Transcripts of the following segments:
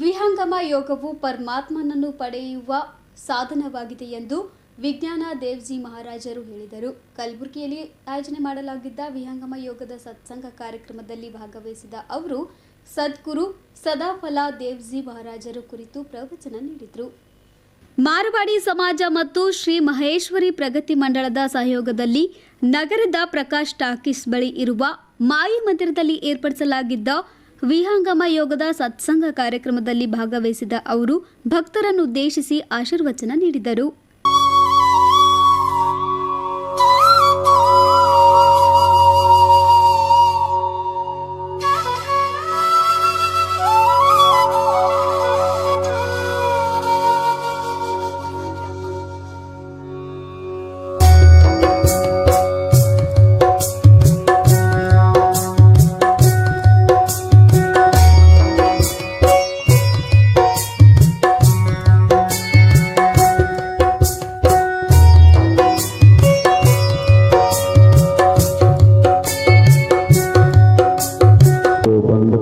ವಿಹಂಗಮ ಯೋಗವು ಪರಮಾತ್ಮನನ್ನು ಪಡೆಯುವ ಸಾಧನವಾಗಿದೆ ಎಂದು ವಿಜ್ಞಾನ ದೇವ್ಜಿ ಮಹಾರಾಜರು ಹೇಳಿದರು. ಕಲಬುರಗಿಯಲ್ಲಿ ಆಯೋಜನೆ ಮಾಡಲಾಗಿದ್ದ ವಿಹಂಗಮ ಯೋಗದ ಸತ್ಸಂಗ ಕಾರ್ಯಕ್ರಮದಲ್ಲಿ ಭಾಗವಹಿಸಿದ ಅವರು ಸದ್ಗುರು ಸದಾಫಲ ದೇವ್ಜಿ ಮಹಾರಾಜರು ಕುರಿತು ಪ್ರವಚನ ನೀಡಿದರು. ಮಾರವಾಡಿ ಸಮಾಜ ಮತ್ತು ಶ್ರೀ ಮಹೇಶ್ವರಿ ಪ್ರಗತಿ ಮಂಡಳದ ಸಹಯೋಗದಲ್ಲಿ ನಗರದ ಪ್ರಕಾಶ್ ಟಾಕೀಸ್ ಬಳಿ ಇರುವ ಮಾಯಿ ಮಂದಿರದಲ್ಲಿ ಏರ್ಪಡಿಸಲಾಗಿದ್ದ ವಿಹಂಗಮ ಯೋಗದ ಸತ್ಸಂಗ ಕಾರ್ಯಕ್ರಮದಲ್ಲಿ ಭಾಗವಹಿಸಿದ ಅವರು ಭಕ್ತರನ್ನು ಉದ್ದೇಶಿಸಿ ಆಶೀರ್ವಚನ ನೀಡಿದರು.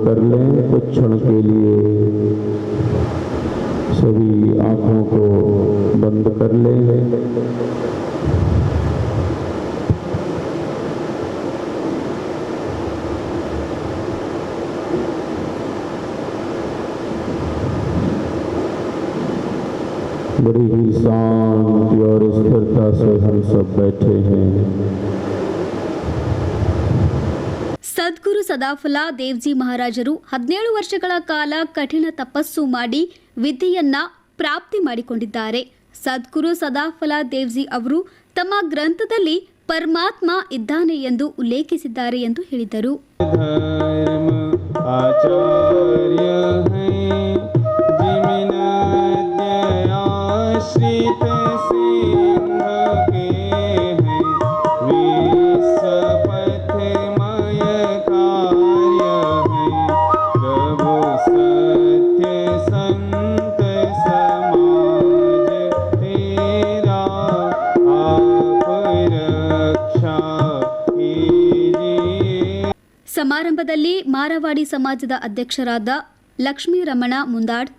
कर लें कुछ क्षण के लिए सभी आंखों को बंद कर लें। बड़ी ही शांति और स्थिरता से हम सब बैठे हैं। ಸದ್ಗುರು ಸದಾಫಲ ದೇವ್ಜಿ ಮಹಾರಾಜರು 17 ವರ್ಷಗಳ ಕಾಲ ಕಠಿಣ ತಪಸ್ಸು ಮಾಡಿ ವಿದ್ಯೆಯನ್ನ ಪ್ರಾಪ್ತಿ ಮಾಡಿಕೊಂಡಿದ್ದಾರೆ. ಸದ್ಗುರು ಸದಾಫಲ ದೇವ್ಜಿ ಅವರು ತಮ್ಮ ಗ್ರಂಥದಲ್ಲಿ ಪರಮಾತ್ಮ ಇದ್ದಾನೆ ಎಂದು ಉಲ್ಲೇಖಿಸಿದ್ದಾರೆ ಎಂದು ಹೇಳಿದರು. ಸಮಾರಂಭದಲ್ಲಿ ಮಾರವಾಡಿ ಸಮಾಜದ ಅಧ್ಯಕ್ಷರಾದ ಲಕ್ಷ್ಮೀ ರಮಣ ಮುಂದಾಡ್,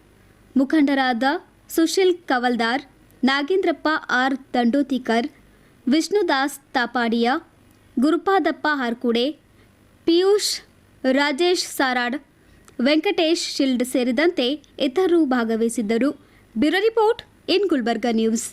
ಮುಖಂಡರಾದ ಸುಶೀಲ್ ಕವಲ್ದಾರ್, ನಾಗೇಂದ್ರಪ್ಪ ಆರ್ ದಂಡೋತಿಕರ್, ವಿಷ್ಣುದಾಸ್ ತಾಪಾಡಿಯಾ, ಗುರುಪಾದಪ್ಪ ಹಾರ್ಕುಡೆ, ಪಿಯೂಷ್ ರಾಜೇಶ್ ಸಾರಾಡ್, ವೆಂಕಟೇಶ್ ಶಿಲ್ಡ್ ಸೇರಿದಂತೆ ಇತರರು ಭಾಗವಹಿಸಿದ್ದರು. Bureau report in Gulbarga news.